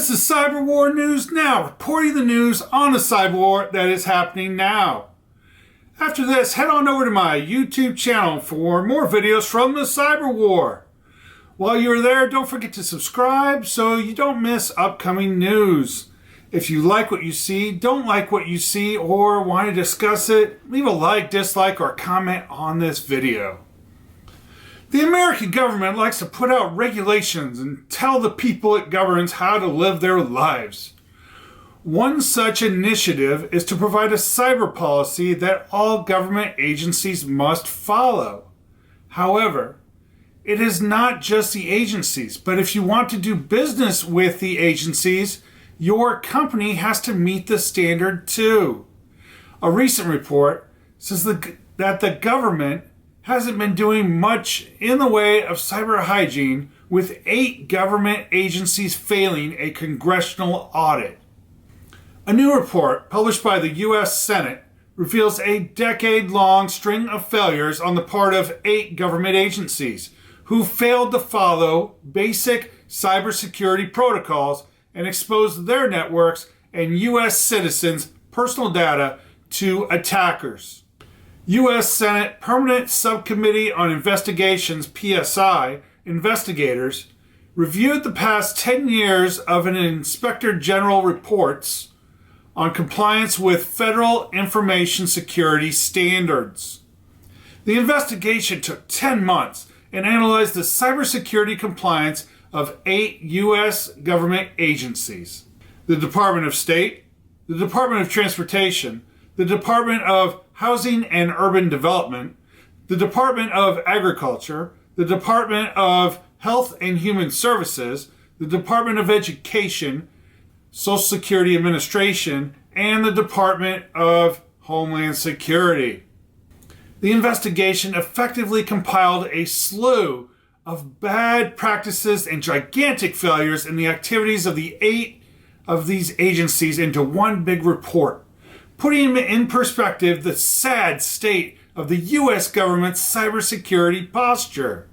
This is Cyber War News Now, reporting the news on the cyber war that is happening now. After this, head on over to my YouTube channel for more videos from the cyber war. While you're there, don't forget to subscribe so you don't miss upcoming news. If you like what you see, don't like what you see, or want to discuss it, leave a like, dislike, or comment on this video. The American government likes to put out regulations and tell the people it governs how to live their lives. One such initiative is to provide a cyber policy that all government agencies must follow. However, it is not just the agencies, but if you want to do business with the agencies, your company has to meet the standard too. A recent report says that the government hasn't been doing much in the way of cyber hygiene, with 8 government agencies failing a congressional audit. A new report published by the U.S. Senate reveals a decade-long string of failures on the part of 8 government agencies who failed to follow basic cybersecurity protocols and exposed their networks and U.S. citizens' personal data to attackers. U.S. Senate Permanent Subcommittee on Investigations, PSI, investigators reviewed the past 10 years of an Inspector General reports on compliance with federal information security standards. The investigation took 10 months and analyzed the cybersecurity compliance of 8 U.S. government agencies: the Department of State, the Department of Transportation, the Department of Housing and Urban Development, the Department of Agriculture, the Department of Health and Human Services, the Department of Education, Social Security Administration, and the Department of Homeland Security. The investigation effectively compiled a slew of bad practices and gigantic failures in the activities of the 8 of these agencies into one big report, putting in perspective the sad state of the U.S. government's cybersecurity posture.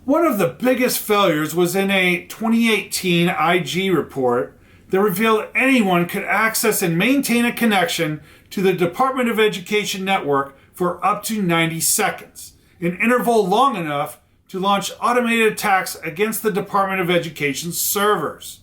One of the biggest failures was in a 2018 IG report that revealed anyone could access and maintain a connection to the Department of Education network for up to 90 seconds, an interval long enough to launch automated attacks against the Department of Education's servers.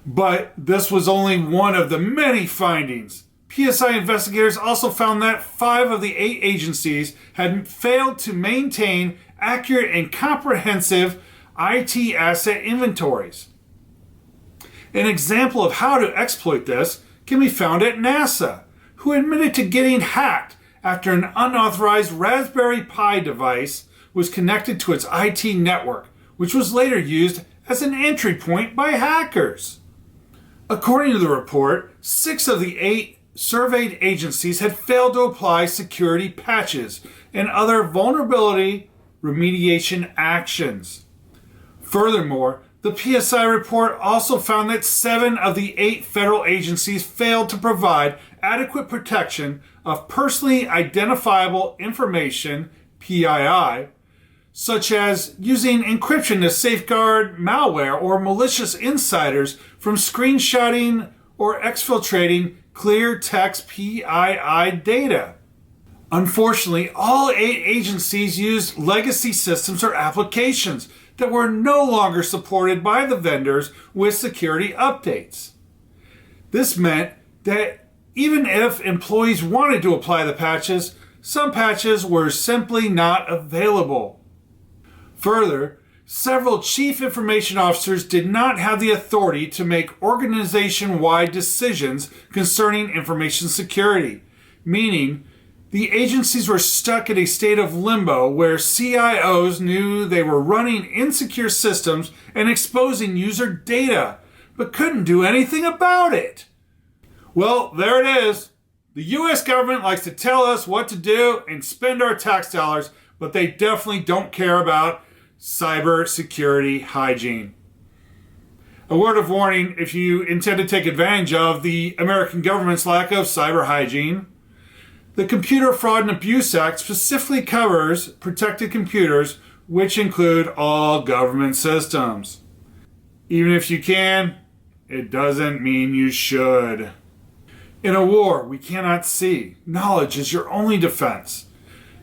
But this was only one of the many findings. PSI investigators also found that 5 of the 8 agencies had failed to maintain accurate and comprehensive IT asset inventories. An example of how to exploit this can be found at NASA, who admitted to getting hacked after an unauthorized Raspberry Pi device was connected to its IT network, which was later used as an entry point by hackers. According to the report, 6 of the 8 surveyed agencies had failed to apply security patches and other vulnerability remediation actions. Furthermore, the PSI report also found that 7 of the 8 federal agencies failed to provide adequate protection of personally identifiable information, PII, such as using encryption to safeguard malware or malicious insiders from screenshotting or exfiltrating clear text PII data. Unfortunately, all 8 agencies used legacy systems or applications that were no longer supported by the vendors with security updates. This meant that even if employees wanted to apply the patches, some patches were simply not available. Further, several chief information officers did not have the authority to make organization-wide decisions concerning information security, meaning the agencies were stuck in a state of limbo where CIOs knew they were running insecure systems and exposing user data, but couldn't do anything about it. Well, there it is. The U.S. government likes to tell us what to do and spend our tax dollars, but they definitely don't care about cyber security hygiene. A word of warning if you intend to take advantage of the American government's lack of cyber hygiene. The Computer Fraud and Abuse Act specifically covers protected computers, which include all government systems. Even if you can, it doesn't mean you should. In a war we cannot see, knowledge is your only defense.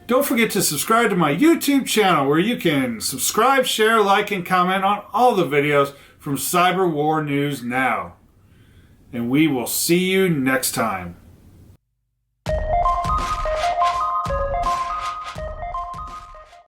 Don't forget to subscribe to my YouTube channel where you can subscribe, share, like, and comment on all the videos from Cyber War News Now. And we will see you next time.